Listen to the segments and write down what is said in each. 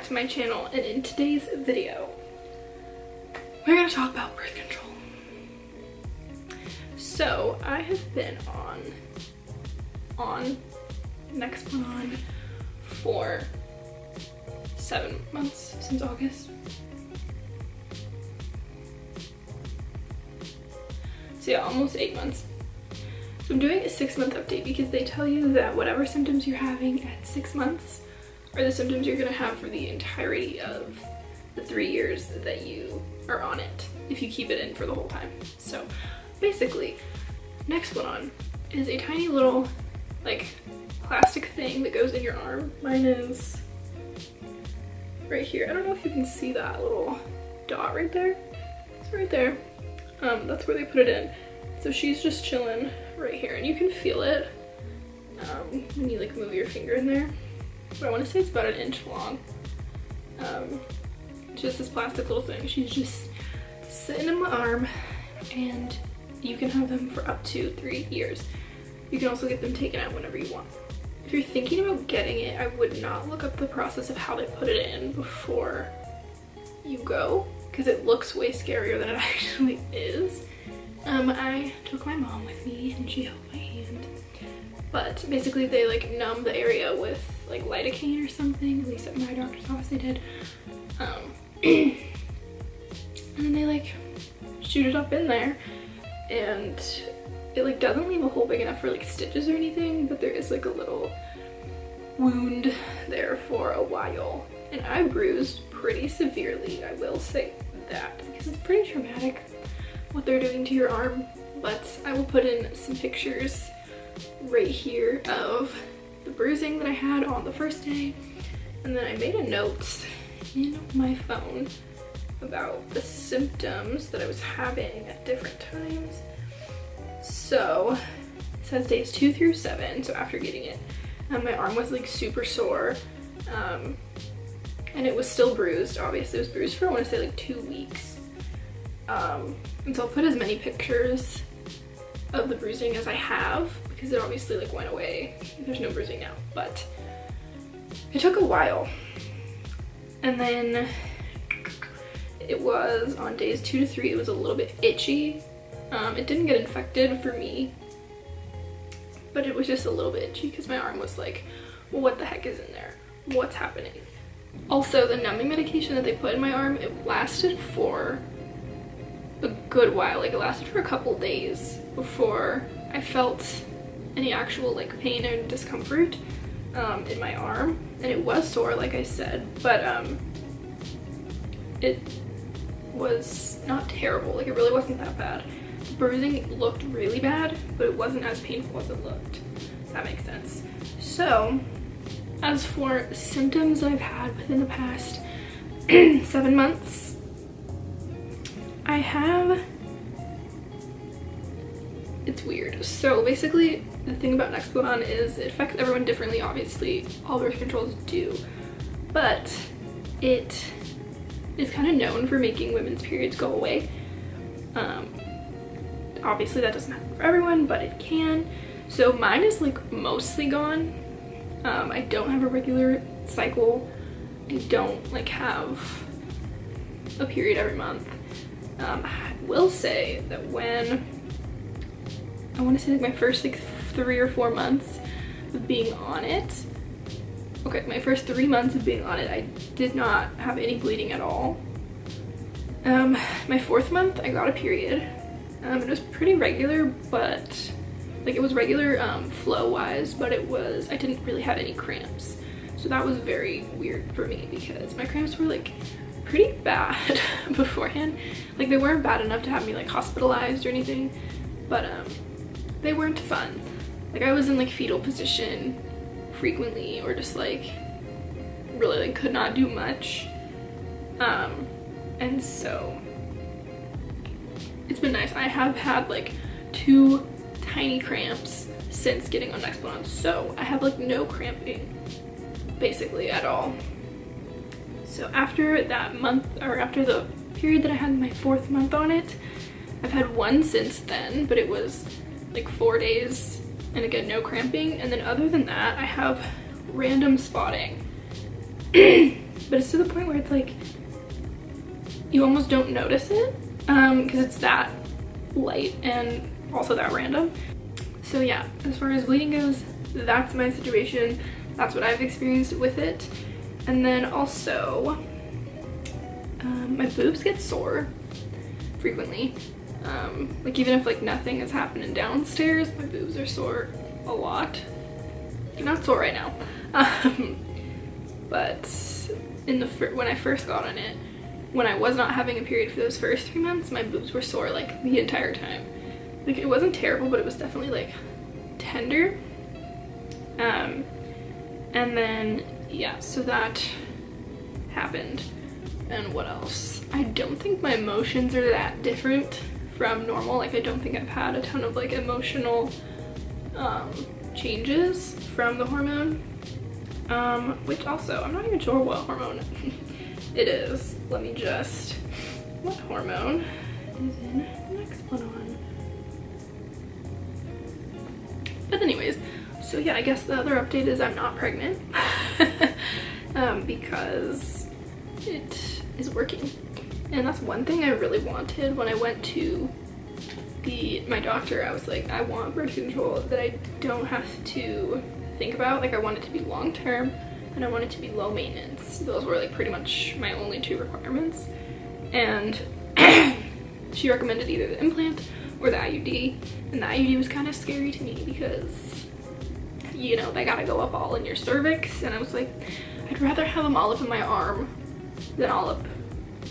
back to my channel, and in today's video we're going to talk about birth control. So I have been on Nexplanon for 7 months, since August. So yeah, almost 8 months. So I'm doing a 6-month update because they tell you that whatever symptoms you're having at 6 months are the symptoms you're gonna have for the entirety of the 3 years that you are on it, if you keep it in for the whole time. So basically, Nexplanon is a tiny little like plastic thing that goes in your arm. Mine is right here. I don't know if you can see that little dot right there. It's right there. That's where they put it in. So she's just chilling right here, and you can feel it when you like move your finger in there. But I want to say it's about 1 inch long. Just this plastic little thing. She's just sitting in my arm, and you can have them for up to 3 years. You can also get them taken out whenever you want. If you're thinking about getting it, I would not look up the process of how they put it in before you go, because it looks way scarier than it actually is. I took my mom with me and she held my hand. But basically they like numb the area with like lidocaine or something, at least at my doctor's office they did. And then they like shoot it up in there, and it like doesn't leave a hole big enough for like stitches or anything, but there is like a little wound there for a while. And I bruised pretty severely, I will say that, because it's pretty traumatic what they're doing to your arm. But I will put in some pictures right here of the bruising that I had on the first day, and then I made a note in my phone about the symptoms that I was having at different times. So it says days 2 through 7, so after getting it, my arm was like super sore, and it was still bruised. Obviously it was bruised for I want to say like 2 weeks. And so I'll put as many pictures of the bruising as I have, because it obviously like went away. There's no bruising now, but it took a while. And then it was on days 2 to 3, it was a little bit itchy. It didn't get infected for me, but it was just a little bit itchy because my arm was like, well, what the heck is in there? What's happening? Also, the numbing medication that they put in my arm, it lasted for a good while. Like it lasted for a couple days before I felt any actual like pain or discomfort in my arm. And it was sore, like I said, but it was not terrible. Like it really wasn't that bad. The bruising looked really bad, but it wasn't as painful as it looked, if that makes sense. So as for symptoms I've had within the past 7 months, I have, it's weird. So basically the thing about Nexplanon is it affects everyone differently. Obviously all birth controls do, but it is kind of known for making women's periods go away. Obviously that doesn't happen for everyone, but it can. So mine is like mostly gone. I don't have a regular cycle. I don't like have a period every month. I will say that when, I want to say like my first like 3 or 4 months of being on it, okay, my first 3 months of being on it, I did not have any bleeding at all. My 4th month, I got a period. It was pretty regular, but like it was regular flow wise, but it was, I didn't really have any cramps. So that was very weird for me because my cramps were like pretty bad beforehand. Like they weren't bad enough to have me like hospitalized or anything, but they weren't fun. Like I was in like fetal position frequently, or just like really like could not do much. And so it's been nice. I have had like 2 tiny cramps since getting on Nexplanon, so I have like no cramping basically at all. So after that month, or after the period that I had my 4th month on it, I've had 1 since then, but it was like 4 days, and again no cramping. And then other than that, I have random spotting. but it's to the point where it's like you almost don't notice it because it's that light and also that random. So yeah, as far as bleeding goes, that's my situation. That's what I've experienced with it. And then also my boobs get sore frequently. Like even if like nothing is happening downstairs, my boobs are sore a lot. They're not sore right now. But when I first got on it, when I was not having a period for those first 3 months, my boobs were sore like the entire time. Like it wasn't terrible, but it was definitely like tender. And then yeah, so that happened. And what else? I don't think my emotions are that different from normal. Like I don't think I've had a ton of like emotional changes from the hormone. Which also, I'm not even sure what hormone it is. Let me just, what hormone is in Nexplanon? But anyways, so yeah, I guess the other update is I'm not pregnant because it is working. And that's one thing I really wanted when I went to my doctor. I was like, I want birth control that I don't have to think about. Like I want it to be long-term and I want it to be low maintenance. Those were like pretty much my only 2 requirements. And she recommended either the implant or the IUD. And the IUD was kind of scary to me because, you know, they gotta go up all in your cervix. And I was like, I'd rather have them all up in my arm than all up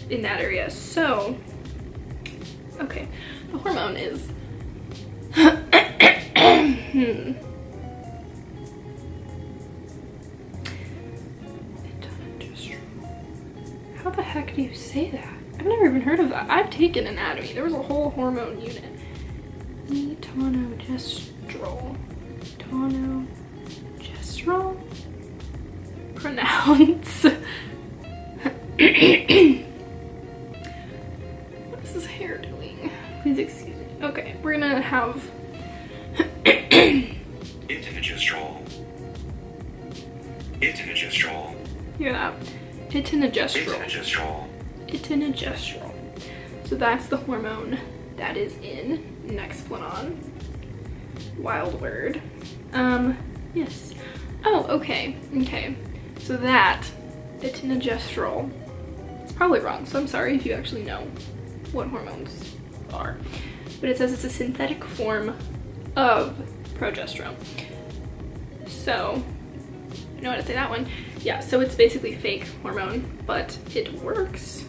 in that area. So, okay, the hormone is how the heck do you say that? I've never even heard of that. I've taken anatomy. There was a whole hormone unit. Etonogestrel. Etonogestrel? Pronounce. What is this hair doing? Please excuse me. Okay, we're gonna have Etonogestrel. Etonogestrel. hear that? Etonogestrel. Etonogestrel. Etonogestrel. So that's the hormone that is in Nexplanon. Wild word. Yes. Oh, okay. Okay. So that etonogestrel, it's probably wrong, so I'm sorry if you actually know what hormones are. But it says it's a synthetic form of progesterone. So, I know how to say that one. Yeah, so it's basically fake hormone, but it works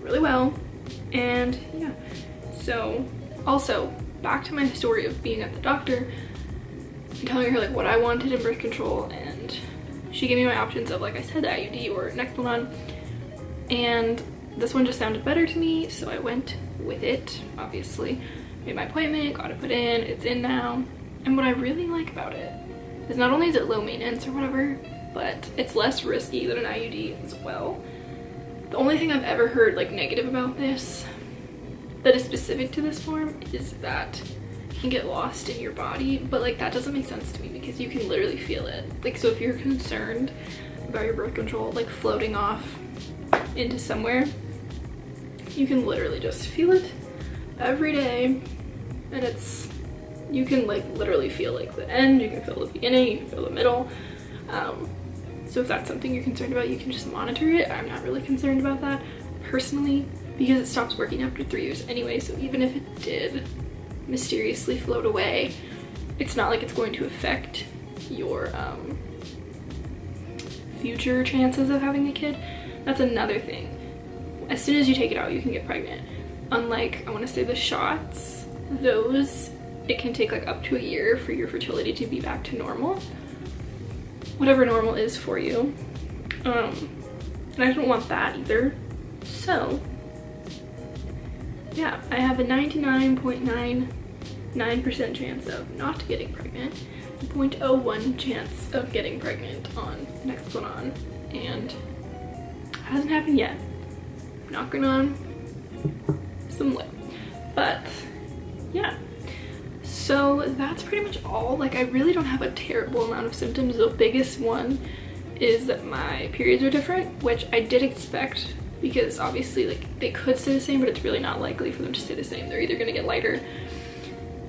really well. And yeah, so also back to my story of being at the doctor and telling her like what I wanted in birth control, and she gave me my options of, like I said, the IUD or Nexplanon, and this one just sounded better to me, so I went with it. Obviously made my appointment, got it put in, it's in now. And what I really like about it is not only is it low maintenance or whatever, but it's less risky than an IUD as well. The only thing I've ever heard like negative about this that is specific to this form is that it can get lost in your body, but like that doesn't make sense to me because you can literally feel it. Like, so if you're concerned about your birth control like floating off into somewhere, you can literally just feel it every day, and you can like literally feel like the end, you can feel the beginning, you can feel the middle. So if that's something you're concerned about, you can just monitor it. I'm not really concerned about that personally because it stops working after 3 years anyway, so even if it did mysteriously float away, it's not like it's going to affect your future chances of having a kid. That's another thing. As soon as you take it out, you can get pregnant. Unlike, I want to say, the shots, those, it can take like up to a year for your fertility to be back to normal, whatever normal is for you. And I don't want that either. So yeah, I have a 99.99% chance of not getting pregnant, a 0.01 chance of getting pregnant on Nexplanon, and it hasn't happened yet. Knocking on some wood. But yeah, so that's pretty much all. Like, I really don't have a terrible amount of symptoms. The biggest one is that my periods are different, which I did expect because obviously like they could stay the same, but it's really not likely for them to stay the same. They're either gonna get lighter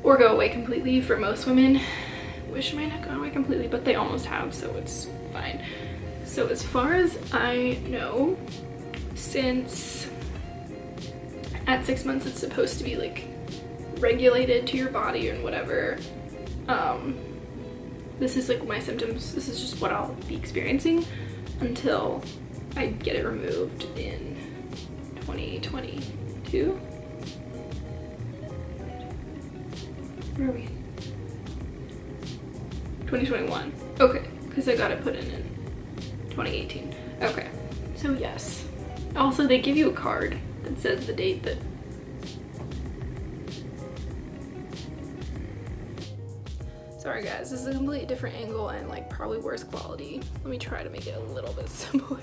or go away completely for most women, which might not go away completely, but they almost have, so it's fine. So as far as I know, since at 6 months it's supposed to be like regulated to your body and whatever, this is like my symptoms. This is just what I'll be experiencing until I get it removed in 2022. Where are we? 2021. Okay, because I got it put in 2018. Okay, so yes. Also, they give you a card that says the date that. Sorry guys, this is a completely different angle and like probably worse quality. Let me try to make it a little bit similar.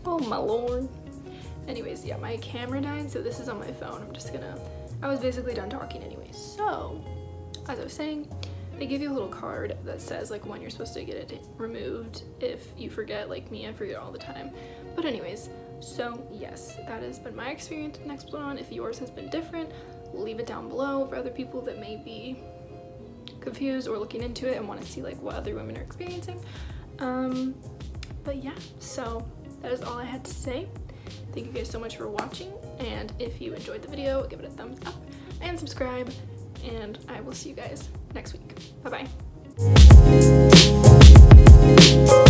Oh my lord. Anyways, yeah, my camera died, so this is on my phone. I was basically done talking anyway. So, as I was saying, they give you a little card that says like when you're supposed to get it removed if you forget. Like me, I forget all the time. But anyways, so yes, that has been my experience with Nexplanon. If yours has been different, leave it down below for other people that may be confused or looking into it and want to see like what other women are experiencing. But yeah, so that is all I had to say. Thank you guys so much for watching, and if you enjoyed the video, give it a thumbs up and subscribe, and I will see you guys next week. Bye bye.